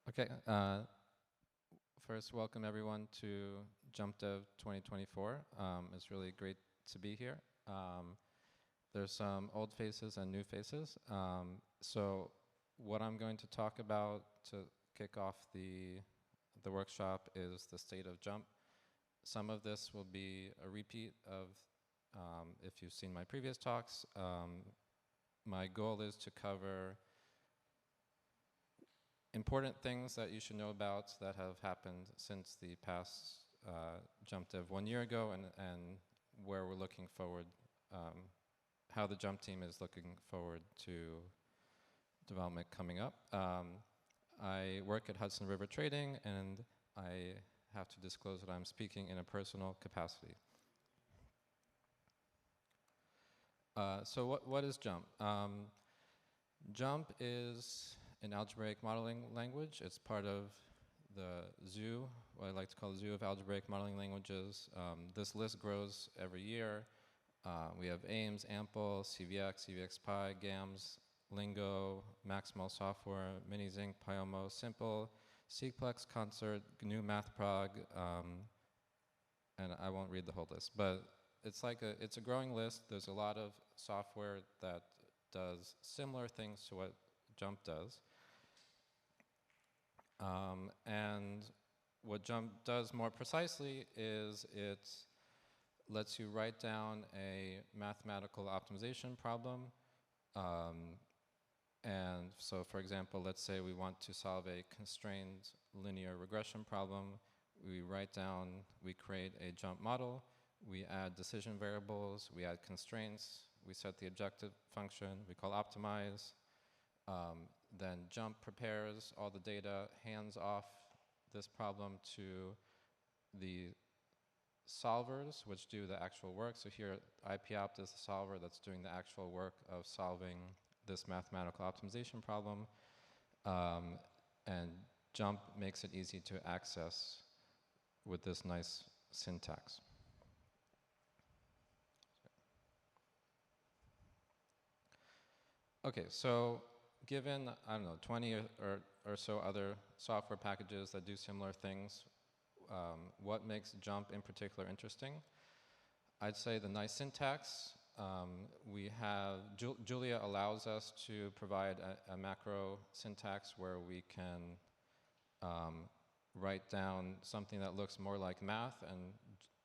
Okay. First, welcome everyone to JuMP Dev 2024. It's really great to be here. There's some old faces and new faces. So what I'm going to talk about to kick off the workshop is the state of JuMP. Some of this will be a repeat of if you've seen my previous talks. My goal is to cover important things that you should know about that have happened since the past JuMP Dev 1 year ago, and where we're looking forward, how the JuMP team is looking forward to development coming up. I work at Hudson River Trading, and I have to disclose that I'm speaking in a personal capacity. So what is JuMP? JuMP is an algebraic modeling language. It's part of the zoo, what I like to call the zoo of algebraic modeling languages. This list grows every year. We have AIMS, AMPL, CVX, CVXPy, GAMS, Lingo, Maximal Software, MiniZinc, Pyomo, Simple, Seqplex, Concert, GNU MathProg, and I won't read the whole list, but it's a growing list. There's a lot of software that does similar things to what JuMP does. And what JuMP does more precisely is it lets you write down a mathematical optimization problem. And so, for example, let's say we want to solve a constrained linear regression problem. We create a JuMP model, we add decision variables, we add constraints, we set the objective function, we call optimize. Then JuMP prepares all the data, hands off this problem to the solvers, which do the actual work. So here, IPOpt is the solver that's doing the actual work of solving this mathematical optimization problem. And JuMP makes it easy to access with this nice syntax. Okay, so given, I don't know, 20 or so other software packages that do similar things, what makes JuMP in particular interesting? I'd say the nice syntax. Julia allows us to provide a macro syntax where we can write down something that looks more like math, and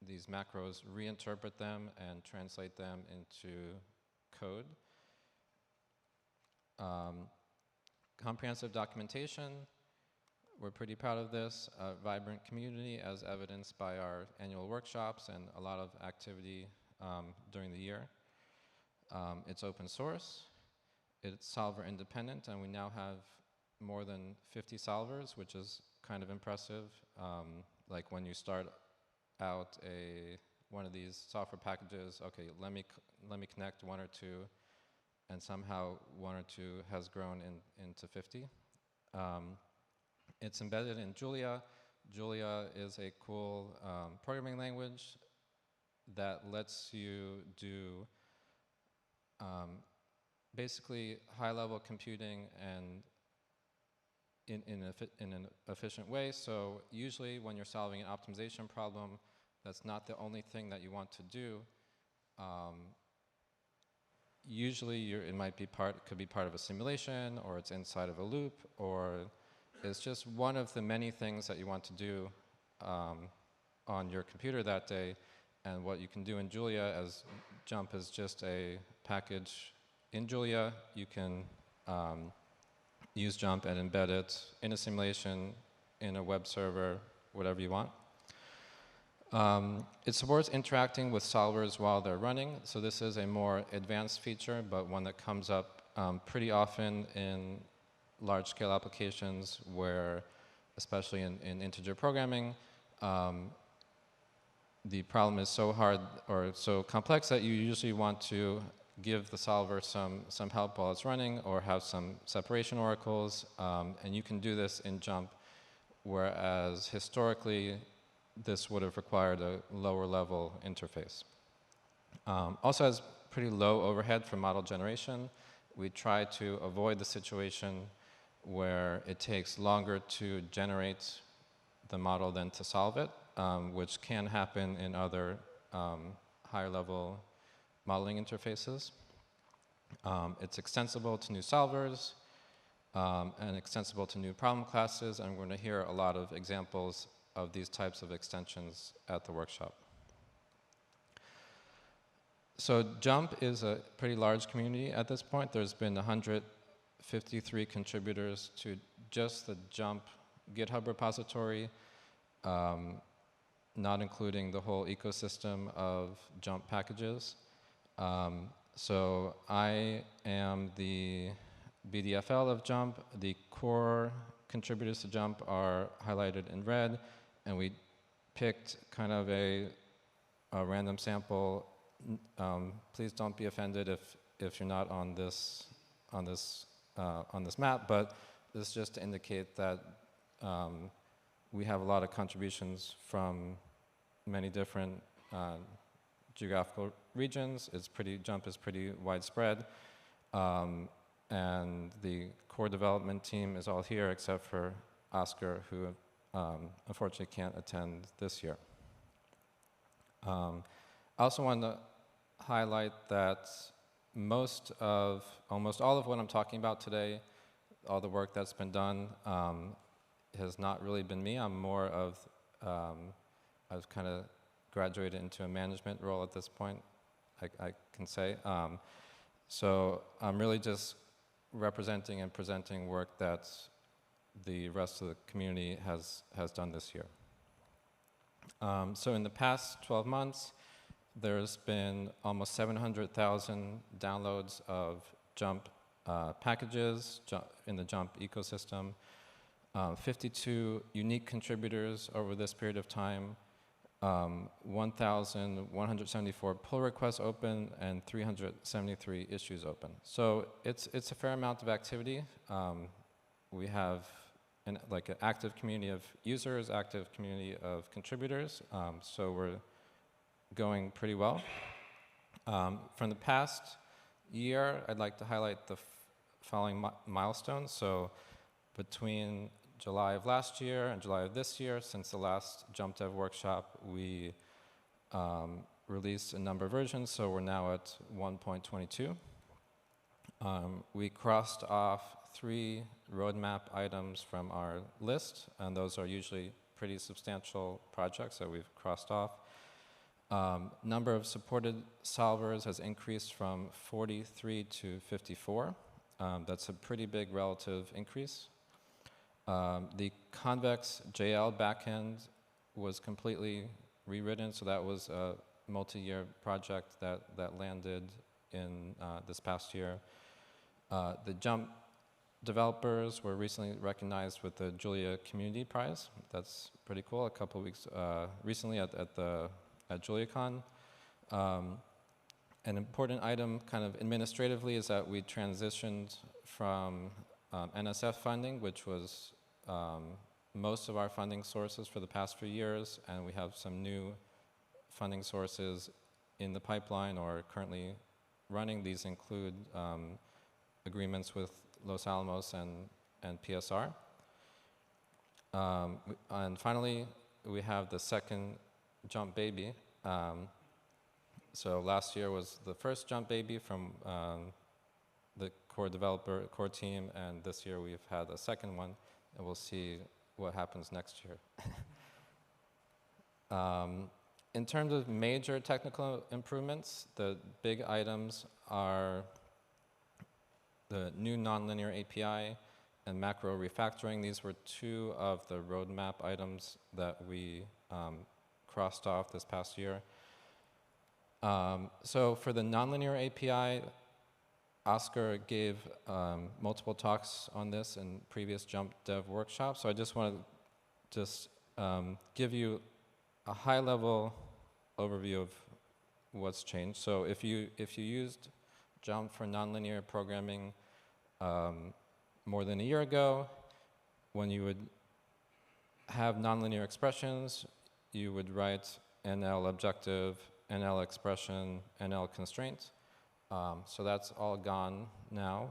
these macros reinterpret them and translate them into code. Comprehensive documentation, we're pretty proud of this. A vibrant community as evidenced by our annual workshops and a lot of activity during the year. It's open source, it's solver independent, and we now have more than 50 solvers, which is kind of impressive. Like when you start out one of these software packages, okay, let me connect one or two, and somehow one or two has grown into 50. It's embedded in Julia. Julia is a cool programming language that lets you do basically high-level computing and in an efficient way. So usually when you're solving an optimization problem, that's not the only thing that you want to do. Usually it could be part of a simulation, or it's inside of a loop, or it's just one of the many things that you want to do on your computer that day. And what you can do in Julia, as JuMP is just a package in Julia, you can use JuMP and embed it in a simulation, in a web server, whatever you want. It supports interacting with solvers while they're running. So this is a more advanced feature, but one that comes up pretty often in large-scale applications where, especially in integer programming, the problem is so hard or so complex that you usually want to give the solver some help while it's running, or have some separation oracles. And you can do this in JuMP, whereas historically, this would have required a lower level interface. Also has pretty low overhead for model generation. We try to avoid the situation where it takes longer to generate the model than to solve it, which can happen in other higher level modeling interfaces. It's extensible to new solvers and extensible to new problem classes, and we're going to hear a lot of examples of these types of extensions at the workshop. So JuMP is a pretty large community at this point. There's been 153 contributors to just the JuMP GitHub repository, not including the whole ecosystem of JuMP packages. So I am the BDFL of JuMP. The core contributors to JuMP are highlighted in red, and we picked kind of a random sample. Please don't be offended if you're not on this map, but this is just to indicate that we have a lot of contributions from many different geographical regions. JuMP is pretty widespread, and the core development team is all here except for Oscar, who unfortunately can't attend this year. I also want to highlight that almost all of what I'm talking about today, all the work that's been done, has not really been me. I'm more of, I've kind of graduated into a management role at this point, I can say. So I'm really just representing and presenting work that the rest of the community has done this year. So in the past 12 months, there's been almost 700,000 downloads of JuMP packages in the JuMP ecosystem, 52 unique contributors over this period of time, 1,174 pull requests open, and 373 issues open. So it's a fair amount of activity. We have an active community of users, active community of contributors, so we're going pretty well. From the past year, I'd like to highlight the following milestones. So between July of last year and July of this year, since the last JuMP Dev workshop, we released a number of versions, so we're now at 1.22. We crossed off 3 roadmap items from our list, and those are usually pretty substantial projects that we've crossed off. Number of supported solvers has increased from 43 to 54. That's a pretty big relative increase. The convex JL backend was completely rewritten, so that was a multi-year project that landed in this past year. The JuMP developers were recently recognized with the Julia Community Prize. That's pretty cool. A couple of weeks recently at JuliaCon. An important item kind of administratively is that we transitioned from NSF funding, which was most of our funding sources for the past few years, and we have some new funding sources in the pipeline or currently running. These include agreements with Los Alamos and PSR. And finally, we have the second JuMP baby. So last year was the first JuMP baby from the core team, and this year we've had a second one, and we'll see what happens next year. In terms of major technical improvements, the big items are the new nonlinear API and macro refactoring. These were 2 of the roadmap items that we crossed off this past year. So for the nonlinear API, Oscar gave multiple talks on this in previous JuMP Dev workshops. So I just want to give you a high-level overview of what's changed. So if you used JuMP for nonlinear programming more than a year ago, when you would have nonlinear expressions, you would write NL objective, NL expression, NL constraint. So that's all gone now.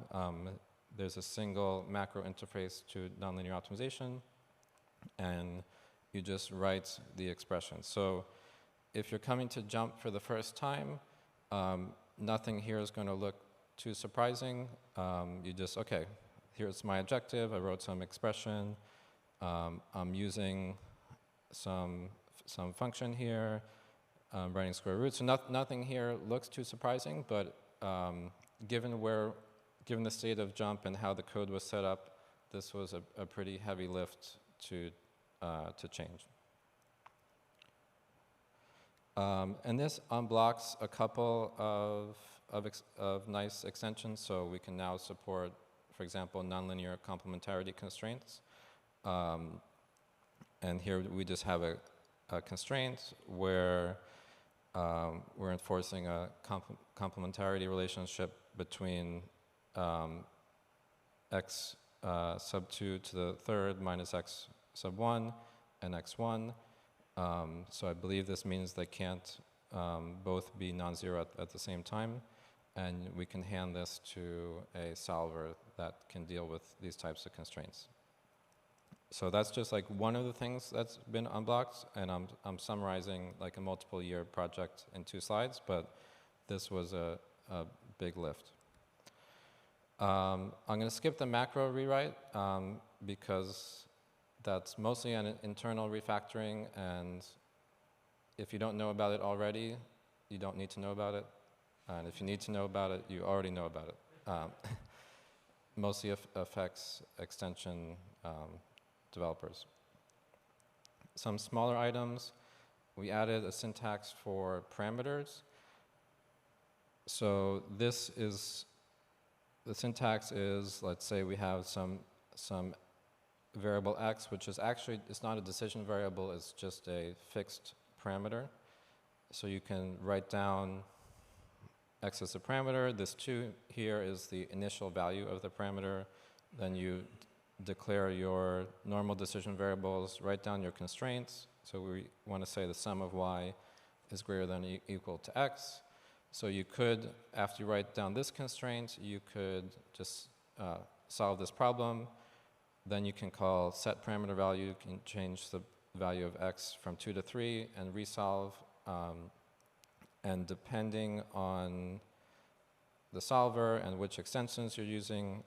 there's a single macro interface to nonlinear optimization, and you just write the expression. So if you're coming to JuMP for the first time, nothing here is going to look too surprising. You just, okay, here's my objective. I wrote some expression. I'm using some function here. I'm writing square root. So nothing here looks too surprising, but given the state of JuMP and how the code was set up, this was a pretty heavy lift to change. And this unblocks a couple of nice extensions, so we can now support, for example, nonlinear complementarity constraints. And here we just have a constraint where we're enforcing a complementarity relationship between x sub 2 to the third minus x sub 1 and x1. So I believe this means they can't both be non-zero at the same time, and we can hand this to a solver that can deal with these types of constraints. So that's just like one of the things that's been unblocked, and I'm summarizing like a multiple-year project in 2 slides, but this was a big lift. I'm going to skip the macro rewrite because that's mostly an internal refactoring, and if you don't know about it already, you don't need to know about it. And if you need to know about it, you already know about it. Mostly affects extension developers. Some smaller items, we added a syntax for parameters. So this is, the syntax is, let's say we have some variable x, which is actually, it's not a decision variable, it's just a fixed parameter. So you can write down x as a parameter. This 2 here is the initial value of the parameter. Then you declare your normal decision variables, write down your constraints. So we want to say the sum of y is greater than or equal to x. So you could, after you write down this constraint, you could just solve this problem. Then you can call set parameter value, you can change the value of x from 2 to 3 and resolve. And depending on the solver and which extensions you're using,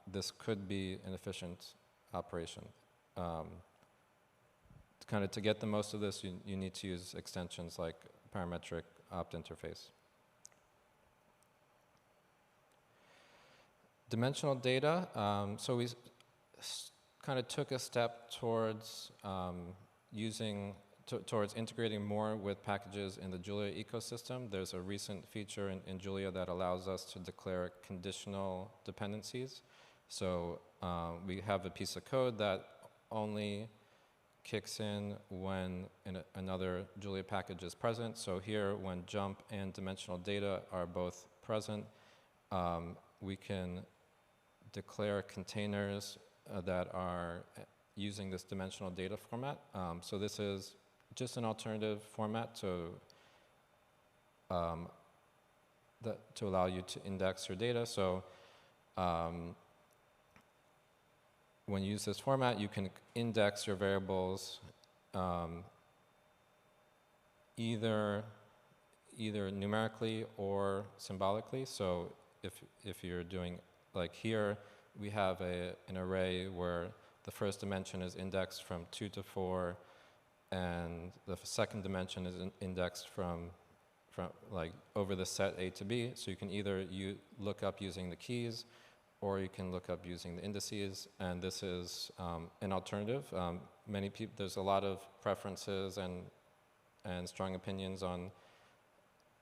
this could be an efficient operation. To get the most of this, you need to use extensions like parametric opt interface. Dimensional data, so we kind of took a step towards towards integrating more with packages in the Julia ecosystem. There's a recent feature in Julia that allows us to declare conditional dependencies. So we have a piece of code that only kicks in when another Julia package is present. So here, when JuMP and dimensional data are both present, we can declare containers that are using this dimensional data format. So this is just an alternative format to allow you to index your data. So when you use this format, you can index your variables either numerically or symbolically. So if you're doing, like here, we have an array where the first dimension is indexed from 2 to 4, and the second dimension is indexed from like over the set A to B. So you can either look up using the keys, or you can look up using the indices, and this is an alternative. Many people, there's a lot of preferences and strong opinions on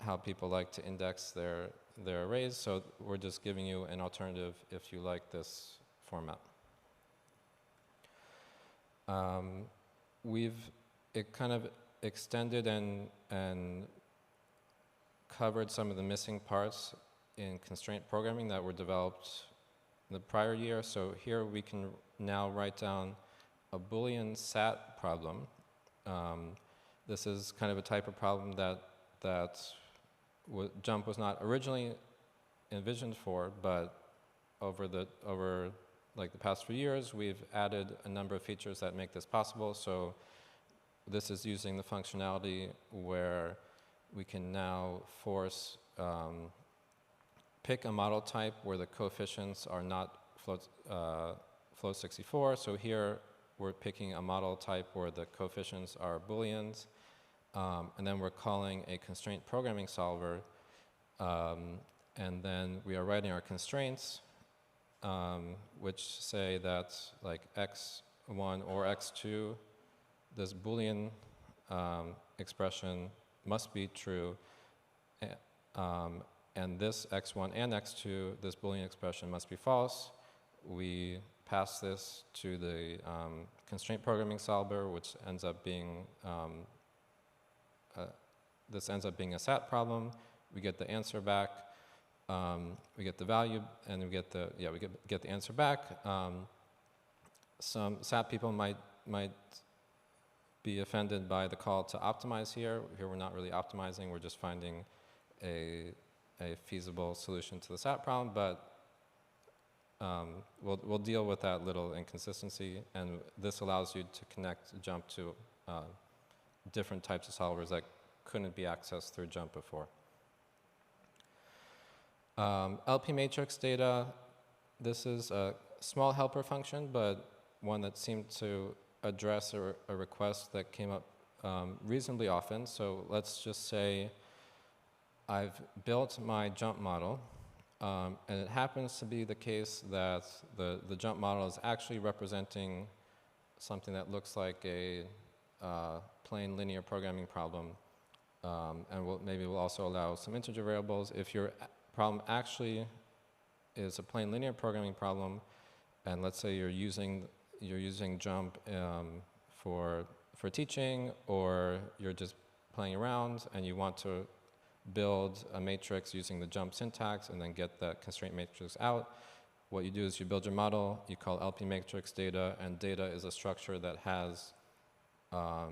how people like to index their arrays, so we're just giving you an alternative if you like this format. It kind of extended and covered some of the missing parts in constraint programming that were developed the prior year. So here we can now write down a Boolean SAT problem. This is kind of a type of problem that JuMP was not originally envisioned for, but over like the past few years, we've added a number of features that make this possible. So this is using the functionality where we can now force pick a model type where the coefficients are not float 64. So here we're picking a model type where the coefficients are Booleans, and then we're calling a constraint programming solver, and then we are writing our constraints, which say that like x1 or x2, this Boolean expression must be true, and this x1 and x2, this Boolean expression must be false. We pass this to the constraint programming solver, which ends up being this ends up being a SAT problem. We get the answer back. We get the value, and we get the get the answer back. Some SAT people might be offended by the call to optimize here. Here we're not really optimizing. We're just finding a feasible solution to the SAT problem, but we'll deal with that little inconsistency, and this allows you to connect JuMP to different types of solvers that couldn't be accessed through JuMP before. LP matrix data, this is a small helper function, but one that seemed to address a request that came up reasonably often. So let's just say I've built my JuMP model, and it happens to be the case that the JuMP model is actually representing something that looks like a plain linear programming problem, and maybe we'll also allow some integer variables. If your problem actually is a plain linear programming problem, and let's say you're using JuMP for teaching, or you're just playing around and you want to build a matrix using the JuMP syntax and then get that constraint matrix out, what you do is you build your model, you call LP matrix data, and data is a structure that has all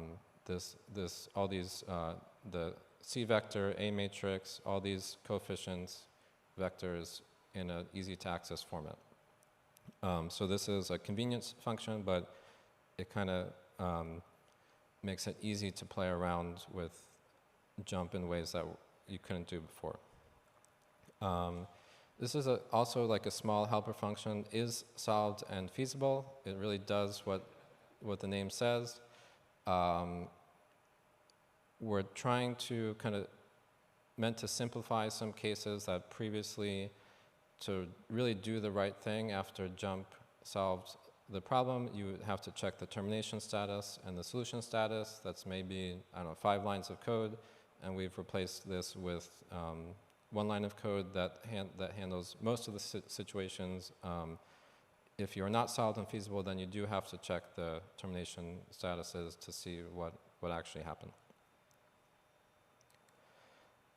these, the C vector, A matrix, all these coefficients, vectors in an easy to access format. So this is a convenience function, but it kind of makes it easy to play around with JuMP in ways that you couldn't do before. This is also like a small helper function, is solved and feasible. It really does what the name says. We're trying to meant to simplify some cases that previously, to really do the right thing after JuMP solved the problem, you would have to check the termination status and the solution status. That's maybe, I don't know, 5 lines of code, and we've replaced this with 1 line of code that handles most of the situations. If you're not solved and feasible, then you do have to check the termination statuses to see what actually happened.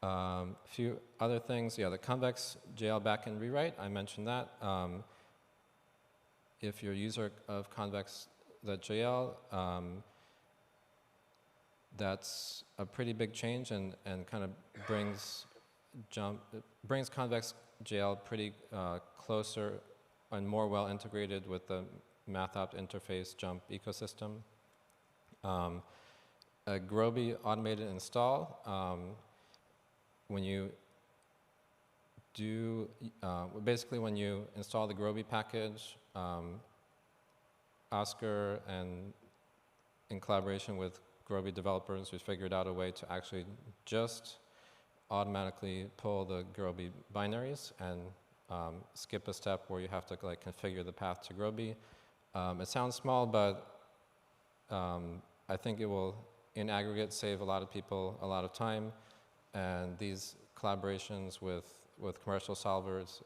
A few other things, the convex JL backend rewrite, I mentioned that. If you're a user of convex.jl, that's a pretty big change and kind of brings convex.jl pretty closer and more well integrated with the MathOpt interface JuMP ecosystem. A Groby automated install. When you do, basically when you install the Groby package, Oscar and in collaboration with Groby developers, we figured out a way to actually just automatically pull the Groby binaries and skip a step where you have to configure the path to Groby. It sounds small, but I think it will, in aggregate, save a lot of people a lot of time. And these collaborations with commercial solvers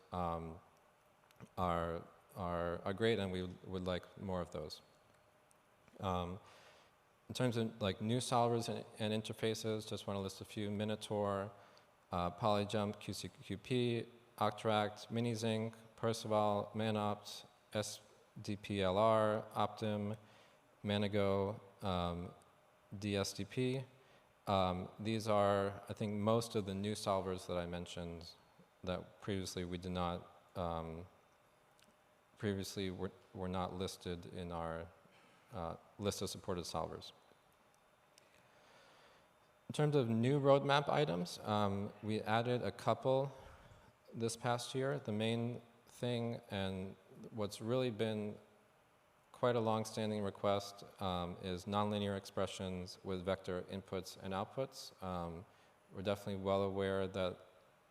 are great, and we would like more of those. In terms of new solvers and interfaces, just want to list a few: Minotaur, PolyJump, QCQP, Octaract, MiniZinc, Perceval, ManOpt, SDPLR, Optim, Manigo, DSDP. These are, I think, most of the new solvers that I mentioned that previously we did not previously were not listed in our list of supported solvers. In terms of new roadmap items, we added a couple this past year. The main thing, and what's really been quite a long-standing request, is nonlinear expressions with vector inputs and outputs. We're definitely well aware that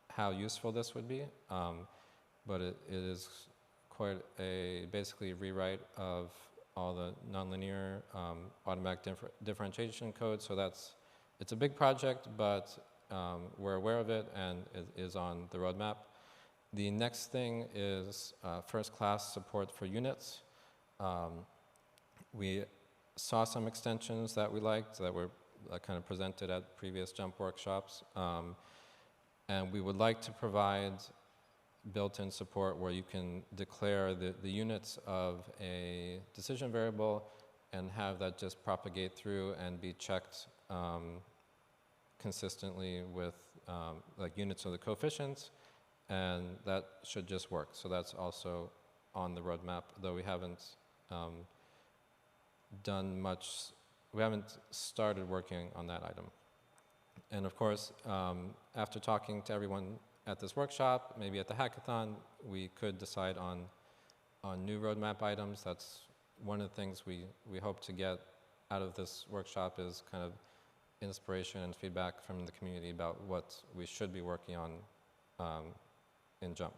how useful this would be, but it is quite a basically rewrite of all the nonlinear automatic differentiation code. So it's a big project, but we're aware of it and it is on the roadmap. The next thing is first-class support for units. We saw some extensions that we liked that were kind of presented at previous JuMP workshops. And we would like to provide built-in support where you can declare the units of a decision variable and have that just propagate through and be checked consistently with like units of the coefficients, and that should just work. So that's also on the roadmap, though we haven't done much, we haven't started working on that item. And of course, after talking to everyone at this workshop, maybe at the hackathon, we could decide on new roadmap items. That's one of the things we hope to get out of this workshop, is kind of inspiration and feedback from the community about what we should be working on in JuMP.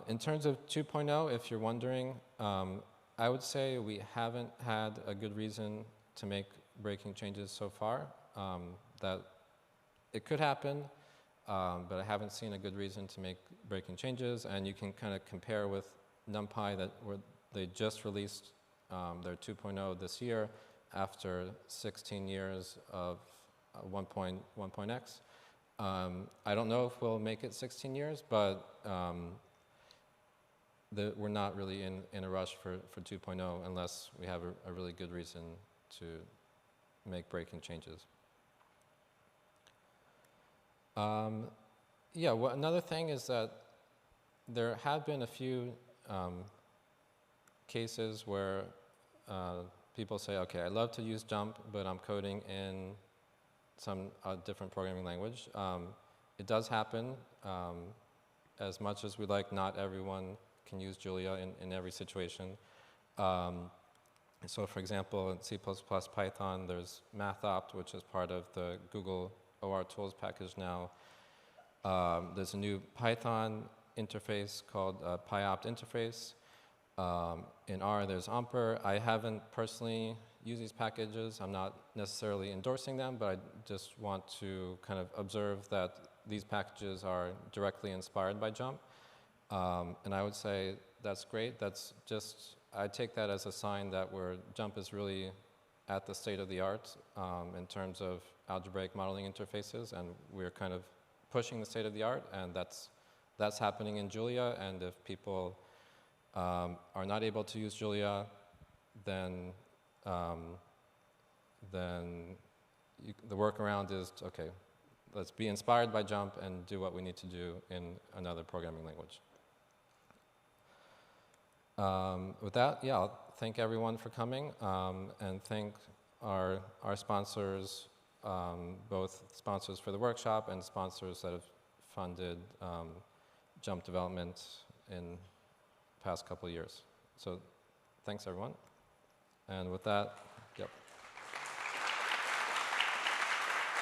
In terms of 2.0, if you're wondering, I would say we haven't had a good reason to make breaking changes so far. That it could happen, but I haven't seen a good reason to make breaking changes. And you can kind of compare with NumPy they just released their 2.0 this year after 16 years of 1.x. I don't know if we'll make it 16 years, but we're not really in a rush for 2.0 unless we have a really good reason to make breaking changes. Yeah, well, another thing is that there have been a few cases where people say, okay, I love to use JuMP, but I'm coding in some different programming language. It does happen. As much as we like, not everyone can use Julia in every situation. So for example, in C++, Python, there's MathOpt, which is part of the Google OR tools package now. There's a new Python interface called PyOpt interface. In R, there's Omper. I haven't personally used these packages. I'm not necessarily endorsing them, but I just want to kind of observe that these packages are directly inspired by JuMP. And I would say that's great. That's just, I take that as a sign that JuMP is really at the state of the art in terms of algebraic modeling interfaces, and we're kind of pushing the state of the art, and that's happening in Julia. And if people are not able to use Julia, then the workaround is, okay, let's be inspired by JuMP and do what we need to do in another programming language. With that, yeah, I'll thank everyone for coming and thank our sponsors, both sponsors for the workshop and sponsors that have funded JuMP development in the past couple of years. So thanks, everyone. And with that, yep.